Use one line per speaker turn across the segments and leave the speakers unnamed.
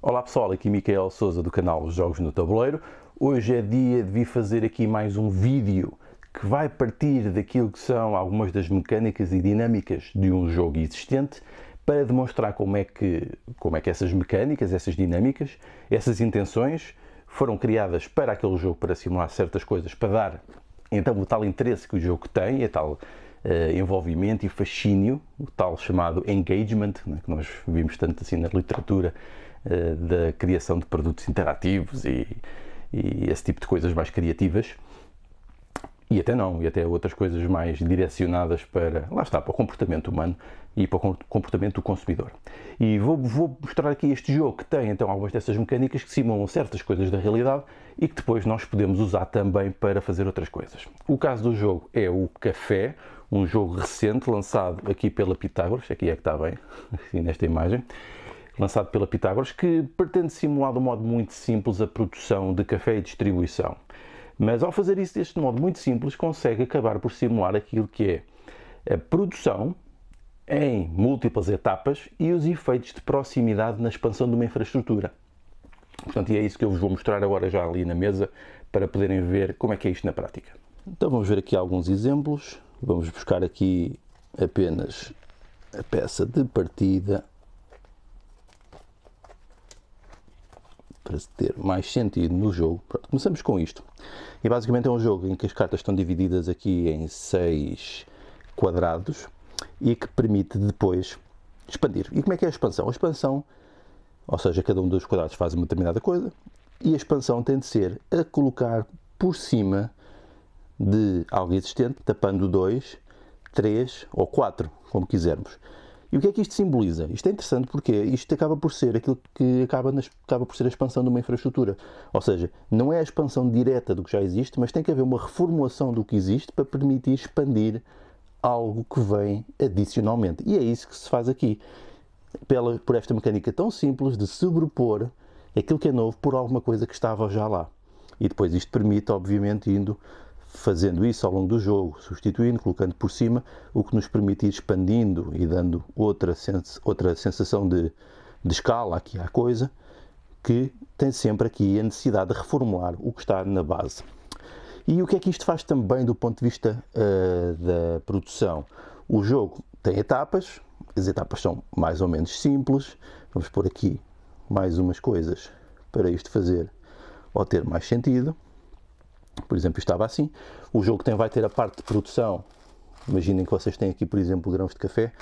Olá pessoal, aqui Micael Souza do canal Jogos no Tabuleiro. Hoje é dia de vir fazer aqui mais um vídeo que vai partir daquilo que são algumas das mecânicas e dinâmicas de um jogo existente para demonstrar como é que essas mecânicas, essas dinâmicas, essas intenções foram criadas para aquele jogo, para simular certas coisas, para dar então o tal interesse que o jogo tem, a tal envolvimento e fascínio, o tal chamado engagement, né, que nós vimos tanto assim na literatura, da criação de produtos interativos e esse tipo de coisas mais criativas. E até outras coisas mais direcionadas para, lá está, para o comportamento humano e para o comportamento do consumidor. E vou mostrar aqui este jogo que tem então algumas dessas mecânicas que simulam certas coisas da realidade e que depois nós podemos usar também para fazer outras coisas. O caso do jogo é o Café, um jogo recente lançado aqui pela Pitágoras, aqui é que está bem, assim nesta imagem, lançado pela Pitágoras, que pretende simular de um modo muito simples a produção de café e distribuição. Mas ao fazer isso deste modo muito simples, consegue acabar por simular aquilo que é a produção em múltiplas etapas e os efeitos de proximidade na expansão de uma infraestrutura. Portanto, e é isso que eu vos vou mostrar agora já ali na mesa para poderem ver como é que é isto na prática. Então vamos ver aqui alguns exemplos. Vamos buscar aqui apenas a peça de partida para ter mais sentido no jogo. Pronto, começamos com isto. E basicamente é um jogo em que as cartas estão divididas aqui em 6 quadrados e que permite depois expandir. E como é que é a expansão? A expansão, ou seja, cada um dos quadrados faz uma determinada coisa e a expansão tem de ser a colocar por cima de algo existente, tapando 2, 3 ou 4, como quisermos. E o que é que isto simboliza? Isto é interessante porque isto acaba por ser aquilo que acaba por ser a expansão de uma infraestrutura. Ou seja, não é a expansão direta do que já existe, mas tem que haver uma reformulação do que existe para permitir expandir algo que vem adicionalmente. E é isso que se faz aqui. Por esta mecânica tão simples de sobrepor aquilo que é novo por alguma coisa que estava já lá. E depois isto permite, obviamente, fazendo isso ao longo do jogo, substituindo, colocando por cima, o que nos permite ir expandindo e dando outra sensação de escala aqui à coisa, que tem sempre aqui a necessidade de reformular o que está na base. E o que é que isto faz também do ponto de vista da produção? O jogo tem etapas, as etapas são mais ou menos simples, vamos pôr aqui mais umas coisas para isto fazer ou ter mais sentido. Por exemplo, estava assim. O jogo vai ter a parte de produção. Imaginem que vocês têm aqui, por exemplo, grãos de café.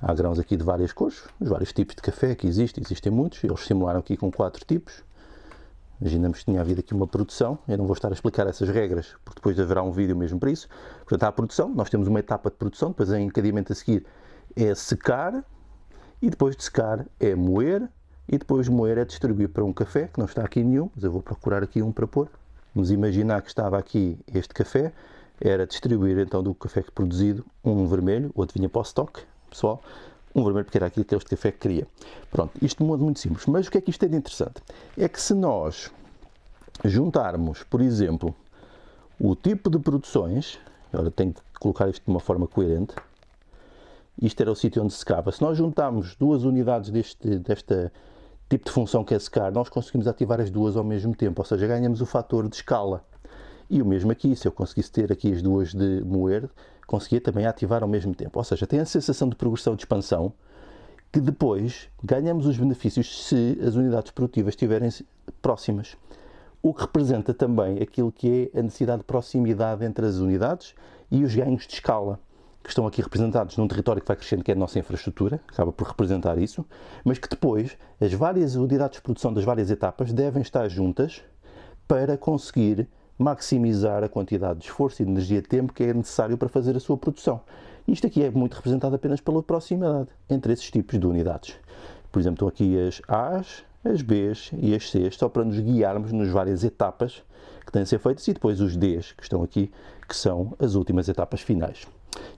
Há grãos aqui de várias cores, os vários tipos de café que existem muitos. Eles simularam aqui com 4 tipos. Imaginamos que tinha havido aqui uma produção. Eu não vou estar a explicar essas regras, porque depois haverá um vídeo mesmo para isso. Portanto, há a produção. Nós temos uma etapa de produção. Depois, em encadeamento a seguir, é secar. E depois de secar, é moer. E depois de moer, é distribuir para um café, que não está aqui nenhum, mas eu vou procurar aqui um para pôr. Vamos imaginar que estava aqui este café, era distribuir então do café produzido um vermelho, o outro vinha para o estoque, pessoal, um vermelho porque era aquilo que este café queria. Pronto, isto de modo muito simples, mas o que é que isto tem de interessante? É que se nós juntarmos, por exemplo, o tipo de produções, agora tenho que colocar isto de uma forma coerente, isto era o sítio onde secava, se nós juntarmmos duas unidades desta tipo de função que é secar, nós conseguimos ativar as duas ao mesmo tempo, ou seja, ganhamos o fator de escala. E o mesmo aqui, se eu conseguisse ter aqui as duas de moer, conseguia também ativar ao mesmo tempo. Ou seja, tem a sensação de progressão de expansão, que depois ganhamos os benefícios se as unidades produtivas estiverem próximas. O que representa também aquilo que é a necessidade de proximidade entre as unidades e os ganhos de escala, que estão aqui representados num território que vai crescendo, que é a nossa infraestrutura, acaba por representar isso, mas que depois as várias unidades de produção das várias etapas devem estar juntas para conseguir maximizar a quantidade de esforço e de energia e tempo que é necessário para fazer a sua produção. Isto aqui é muito representado apenas pela proximidade entre esses tipos de unidades. Por exemplo, estão aqui as A's, as B's e as C's, só para nos guiarmos nas várias etapas que têm de ser feitas, e depois os D's, que estão aqui, que são as últimas etapas finais.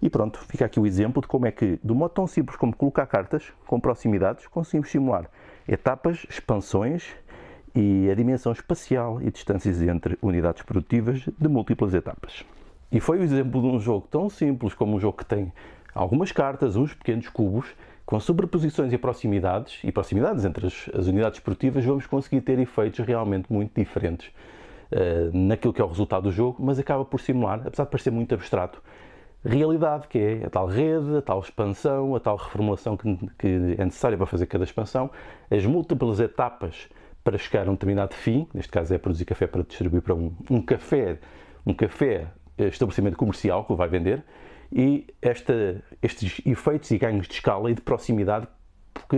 E pronto, fica aqui o exemplo de como é que, de um modo tão simples como colocar cartas com proximidades, conseguimos simular etapas, expansões e a dimensão espacial e distâncias entre unidades produtivas de múltiplas etapas. E foi o exemplo de um jogo tão simples como um jogo que tem algumas cartas, uns pequenos cubos, com sobreposições e proximidades entre as unidades esportivas, vamos conseguir ter efeitos realmente muito diferentes naquilo que é o resultado do jogo, mas acaba por simular, apesar de parecer muito abstrato, realidade, que é a tal rede, a tal expansão, a tal reformulação que é necessária para fazer cada expansão, as múltiplas etapas para chegar a um determinado fim, neste caso é produzir café para distribuir para um café estabelecimento comercial que o vai vender, e estes efeitos e ganhos de escala e de proximidade porque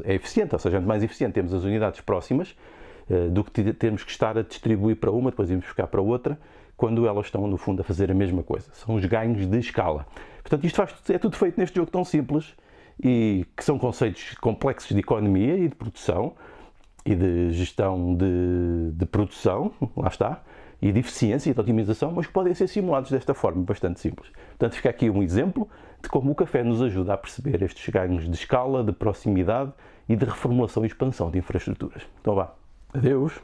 é eficiente, ou seja, é mais eficiente temos as unidades próximas do que termos que estar a distribuir para uma, depois irmos buscar para outra, quando elas estão, no fundo, a fazer a mesma coisa. São os ganhos de escala. Portanto, isto é tudo feito neste jogo tão simples e que são conceitos complexos de economia e de produção e de gestão de produção, lá está, e de eficiência e de otimização, mas que podem ser simulados desta forma bastante simples. Portanto, fica aqui um exemplo de como o café nos ajuda a perceber estes ganhos de escala, de proximidade e de reformulação e expansão de infraestruturas. Então vá, adeus!